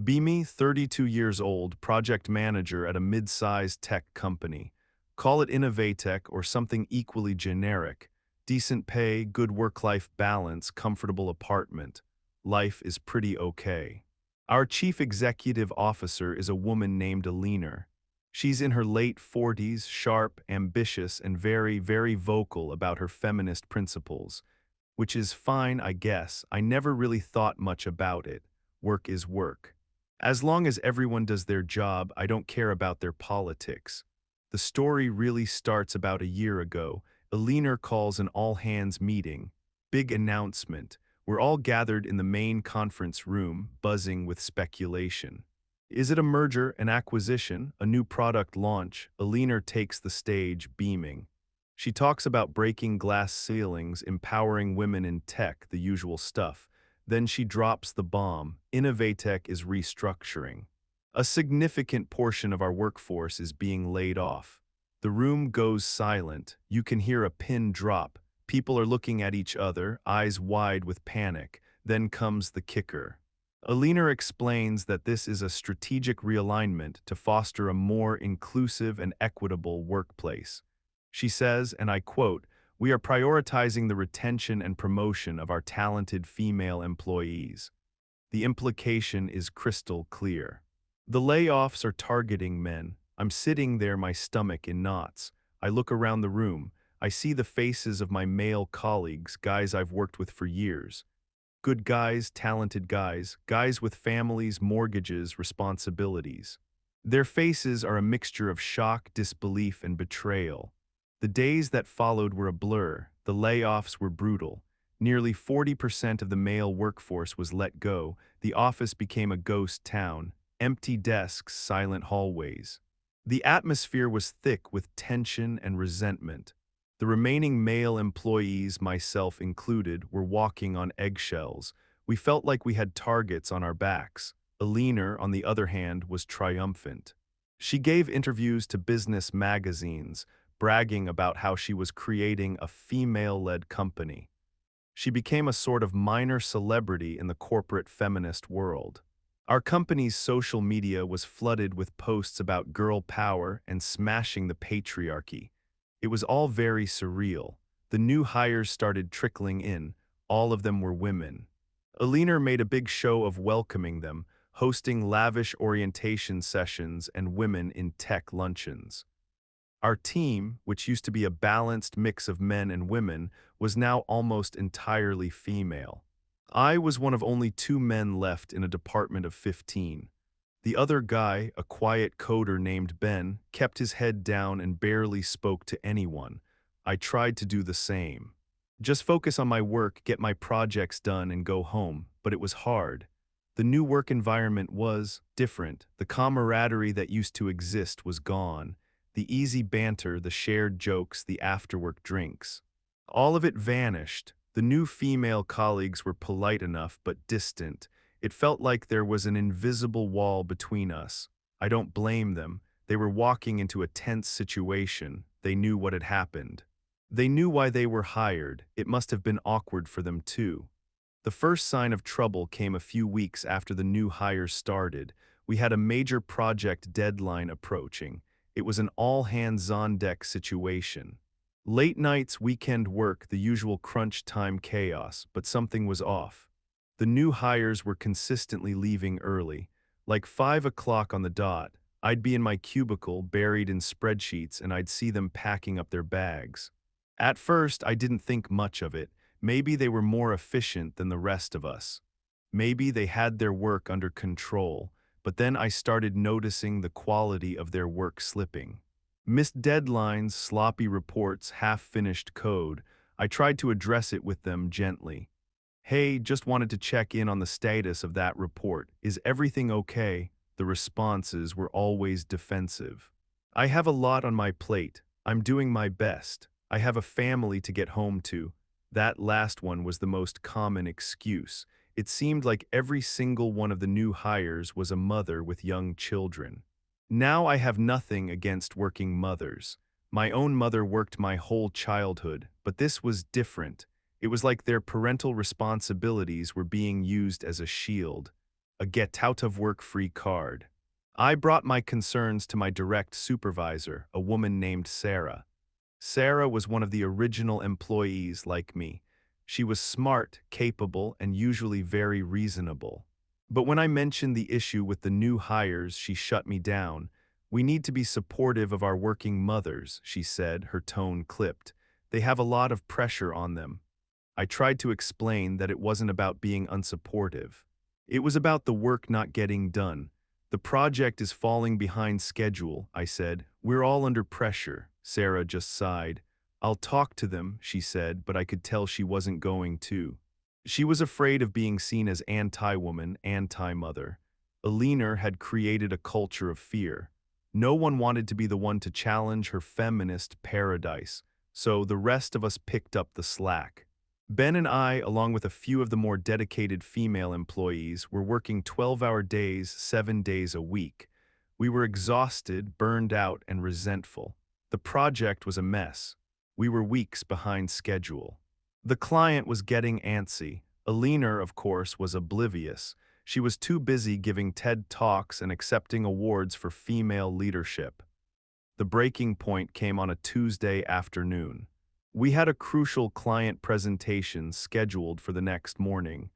Beamy, 32 years old, project manager at a mid-sized tech company. Call it Innovatech or something equally generic. Decent pay, good work-life balance, comfortable apartment. Life is pretty okay. Our chief executive officer is a woman named Alina. She's in her late 40s, sharp, ambitious, and very, very vocal about her feminist principles. Which is fine, I guess. I never really thought much about it. Work is work. As long as everyone does their job, I don't care about their politics. The story really starts about a year ago. Alina calls an all-hands meeting. Big announcement. We're all gathered in the main conference room, buzzing with speculation. Is it a merger, an acquisition, a new product launch? Alina takes the stage, beaming. She talks about breaking glass ceilings, empowering women in tech, the usual stuff. Then she drops the bomb. Innovatech is restructuring. A significant portion of our workforce is being laid off. The room goes silent. You can hear a pin drop. People are looking at each other, eyes wide with panic. Then comes the kicker. Alina explains that this is a strategic realignment to foster a more inclusive and equitable workplace. She says, and I quote, "We are prioritizing the retention and promotion of our talented female employees." The implication is crystal clear. The layoffs are targeting men. I'm sitting there, my stomach in knots. I look around the room. I see the faces of my male colleagues, guys I've worked with for years. Good guys, talented guys, guys with families, mortgages, responsibilities. Their faces are a mixture of shock, disbelief, and betrayal. The days that followed were a blur. The layoffs were brutal. Nearly 40% of the male workforce was let go. The office became a ghost town. Empty desks, silent hallways. The atmosphere was thick with tension and resentment. The remaining male employees, myself included, were walking on eggshells. We felt like we had targets on our backs. Alina, on the other hand, was triumphant. She gave interviews to business magazines, bragging about how she was creating a female-led company. She became a sort of minor celebrity in the corporate feminist world. Our company's social media was flooded with posts about girl power and smashing the patriarchy. It was all very surreal. The new hires started trickling in. All of them were women. Alina made a big show of welcoming them, hosting lavish orientation sessions and women in tech luncheons. Our team, which used to be a balanced mix of men and women, was now almost entirely female. I was one of only 2 men left in a department of 15. The other guy, a quiet coder named Ben, kept his head down and barely spoke to anyone. I tried to do the same. Just focus on my work, get my projects done, and go home, but it was hard. The new work environment was different. The camaraderie that used to exist was gone. The easy banter, the shared jokes, the after-work drinks. All of it vanished. The new female colleagues were polite enough but distant. It felt like there was an invisible wall between us. I don't blame them. They were walking into a tense situation. They knew what had happened. They knew why they were hired. It must have been awkward for them too. The first sign of trouble came a few weeks after the new hires started. We had a major project deadline approaching. It was an all-hands-on-deck situation. Late nights, weekend work, the usual crunch time chaos, but something was off. The new hires were consistently leaving early. Like 5 o'clock on the dot, I'd be in my cubicle, buried in spreadsheets, and I'd see them packing up their bags. At first, I didn't think much of it. Maybe they were more efficient than the rest of us. Maybe they had their work under control. But then I started noticing the quality of their work slipping. Missed deadlines, sloppy reports, half-finished code. I tried to address it with them gently. "Hey, just wanted to check in on the status of that report. Is everything okay?" The responses were always defensive. "I have a lot on my plate. I'm doing my best. I have a family to get home to." That last one was the most common excuse. It seemed like every single one of the new hires was a mother with young children. Now I have nothing against working mothers. My own mother worked my whole childhood, but this was different. It was like their parental responsibilities were being used as a shield. a get-out-of-work-free card. I brought my concerns to my direct supervisor, a woman named Sarah. Sarah was one of the original employees like me. She was smart, capable, and usually very reasonable. But when I mentioned the issue with the new hires, she shut me down. "We need to be supportive of our working mothers," she said, her tone clipped. "They have a lot of pressure on them." I tried to explain that it wasn't about being unsupportive. It was about the work not getting done. "The project is falling behind schedule," I said. "We're all under pressure." Sarah just sighed. "I'll talk to them," she said, but I could tell she wasn't going to. She was afraid of being seen as anti-woman, anti-mother. Alina had created a culture of fear. No one wanted to be the one to challenge her feminist paradise, so the rest of us picked up the slack. Ben and I, along with a few of the more dedicated female employees, were working 12-hour days, 7 days a week. We were exhausted, burned out, and resentful. The project was a mess. We were weeks behind schedule. The client was getting antsy. Alina, of course, was oblivious. She was too busy giving TED Talks and accepting awards for female leadership. The breaking point came on a Tuesday afternoon. We had a crucial client presentation scheduled for the next morning.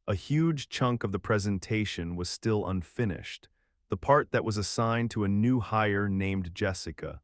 A huge chunk of the presentation was still unfinished, the part that was assigned to a new hire named Jessica.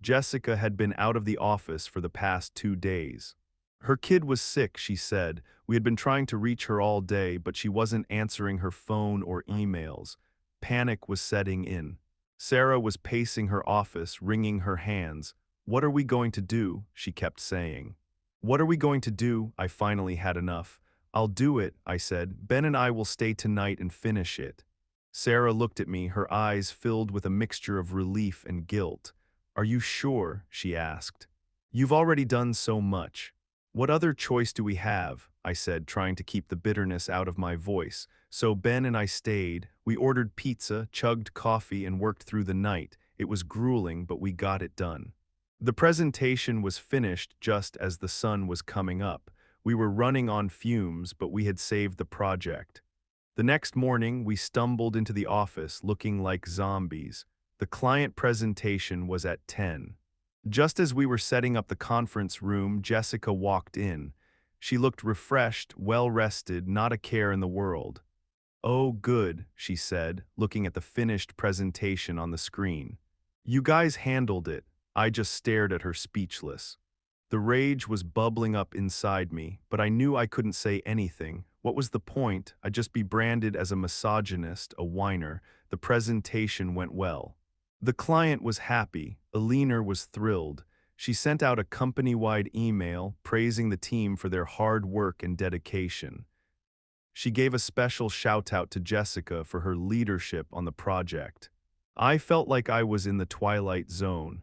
Jessica had been out of the office for the past 2 days. Her kid was sick, she said. We had been trying to reach her all day, but she wasn't answering her phone or emails. Panic was setting in. Sarah was pacing her office, wringing her hands. "What are we going to do?" she kept saying. "What are we going to do?" I finally had enough. "I'll do it," I said. "Ben and I will stay tonight and finish it." Sarah looked at me, her eyes filled with a mixture of relief and guilt. "Are you sure?" she asked. "You've already done so much." "What other choice do we have?" I said, trying to keep the bitterness out of my voice. So Ben and I stayed. We ordered pizza, chugged coffee, and worked through the night. It was grueling, but we got it done. The presentation was finished just as the sun was coming up. We were running on fumes, but we had saved the project. The next morning, we stumbled into the office looking like zombies. The client presentation was at 10. Just as we were setting up the conference room, Jessica walked in. She looked refreshed, well-rested, not a care in the world. "Oh, good," she said, looking at the finished presentation on the screen. "You guys handled it." I just stared at her speechless. The rage was bubbling up inside me, but I knew I couldn't say anything. What was the point? I'd just be branded as a misogynist, a whiner. The presentation went well. The client was happy. Alina was thrilled. She sent out a company-wide email praising the team for their hard work and dedication. She gave a special shout-out to Jessica for her leadership on the project. I felt like I was in the twilight zone.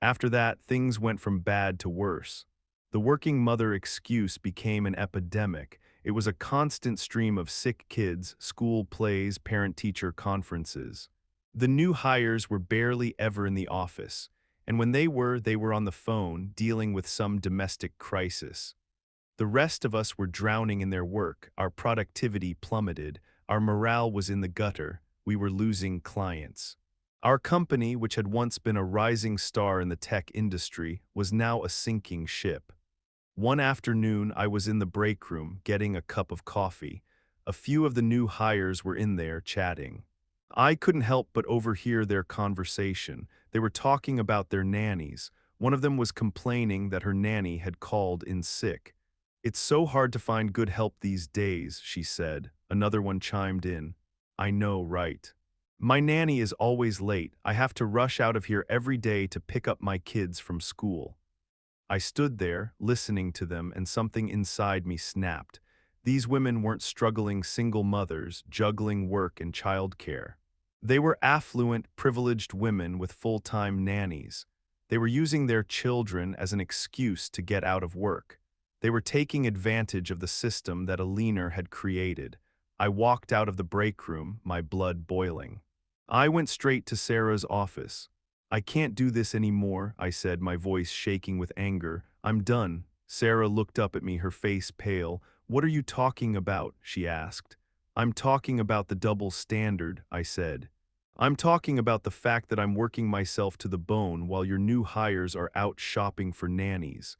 After that, things went from bad to worse. The working mother excuse became an epidemic. It was a constant stream of sick kids, school plays, parent-teacher conferences. The new hires were barely ever in the office, and when they were on the phone, dealing with some domestic crisis. The rest of us were drowning in their work, our productivity plummeted, our morale was in the gutter, we were losing clients. Our company, which had once been a rising star in the tech industry, was now a sinking ship. One afternoon, I was in the break room, getting a cup of coffee. A few of the new hires were in there, chatting. I couldn't help but overhear their conversation. They were talking about their nannies. One of them was complaining that her nanny had called in sick. "It's so hard to find good help these days," she said. Another one chimed in. "I know, right? My nanny is always late. I have to rush out of here every day to pick up my kids from school." I stood there, listening to them, and something inside me snapped. These women weren't struggling single mothers, juggling work and childcare. They were affluent, privileged women with full-time nannies. They were using their children as an excuse to get out of work. They were taking advantage of the system that Alina had created. I walked out of the break room, my blood boiling. I went straight to Sarah's office. "I can't do this anymore," I said, my voice shaking with anger. "I'm done." Sarah looked up at me, her face pale. "What are you talking about?" she asked. I'm talking about the double standard, I said. I'm talking about the fact that I'm working myself to the bone while your new hires are out shopping for nannies.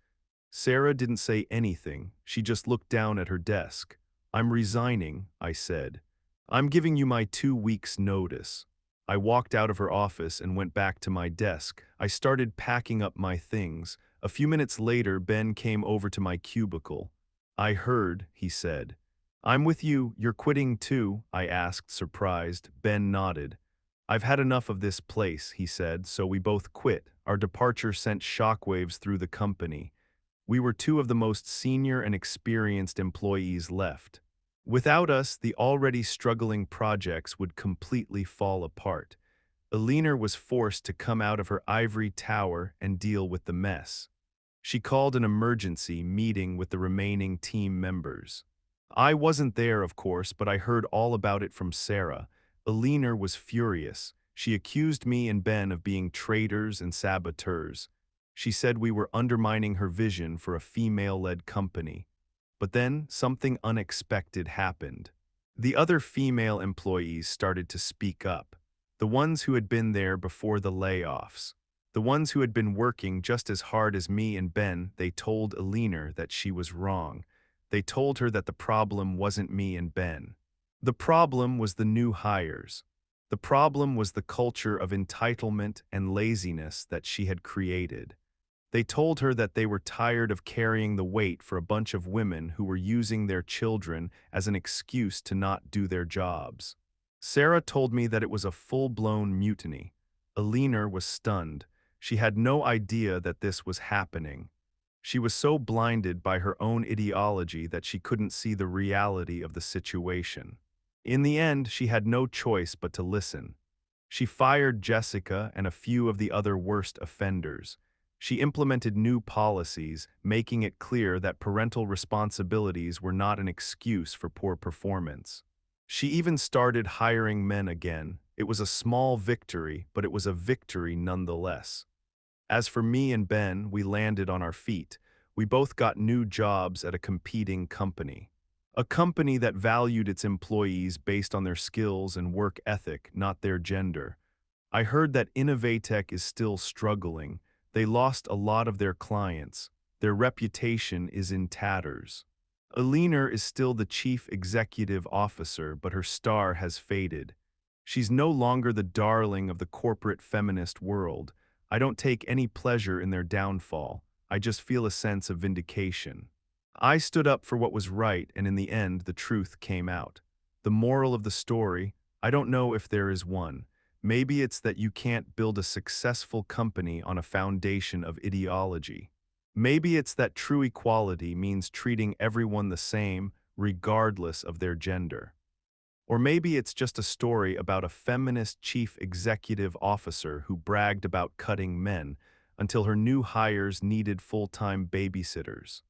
Sarah didn't say anything, she just looked down at her desk. I'm resigning, I said. I'm giving you my 2 weeks' notice. I walked out of her office and went back to my desk. I started packing up my things. A few minutes later, Ben came over to my cubicle. I heard, he said. I'm with you, you're quitting too, I asked, surprised. Ben nodded. I've had enough of this place, he said, so we both quit. Our departure sent shockwaves through the company. We were two of the most senior and experienced employees left. Without us, the already struggling projects would completely fall apart. Alina was forced to come out of her ivory tower and deal with the mess. She called an emergency meeting with the remaining team members. I wasn't there, of course, but I heard all about it from Sarah. Alina was furious. She accused me and Ben of being traitors and saboteurs. She said we were undermining her vision for a female-led company. But then something unexpected happened. The other female employees started to speak up. The ones who had been there before the layoffs. The ones who had been working just as hard as me and Ben. They told Alina that she was wrong. They told her that the problem wasn't me and Ben. The problem was the new hires. The problem was the culture of entitlement and laziness that she had created. They told her that they were tired of carrying the weight for a bunch of women who were using their children as an excuse to not do their jobs. Sarah told me that it was a full-blown mutiny. Alina was stunned. She had no idea that this was happening. She was so blinded by her own ideology that she couldn't see the reality of the situation. In the end, she had no choice but to listen. She fired Jessica and a few of the other worst offenders. She implemented new policies, making it clear that parental responsibilities were not an excuse for poor performance. She even started hiring men again. It was a small victory, but it was a victory nonetheless. As for me and Ben, we landed on our feet. We both got new jobs at a competing company. A company that valued its employees based on their skills and work ethic, not their gender. I heard that Innovatech is still struggling. They lost a lot of their clients. Their reputation is in tatters. Alina is still the chief executive officer, but her star has faded. She's no longer the darling of the corporate feminist world. I don't take any pleasure in their downfall. I just feel a sense of vindication. I stood up for what was right, and in the end, the truth came out. The moral of the story, I don't know if there is one. Maybe it's that you can't build a successful company on a foundation of ideology. Maybe it's that true equality means treating everyone the same, regardless of their gender. Or maybe it's just a story about a feminist chief executive officer who bragged about cutting men until her new hires needed full-time babysitters.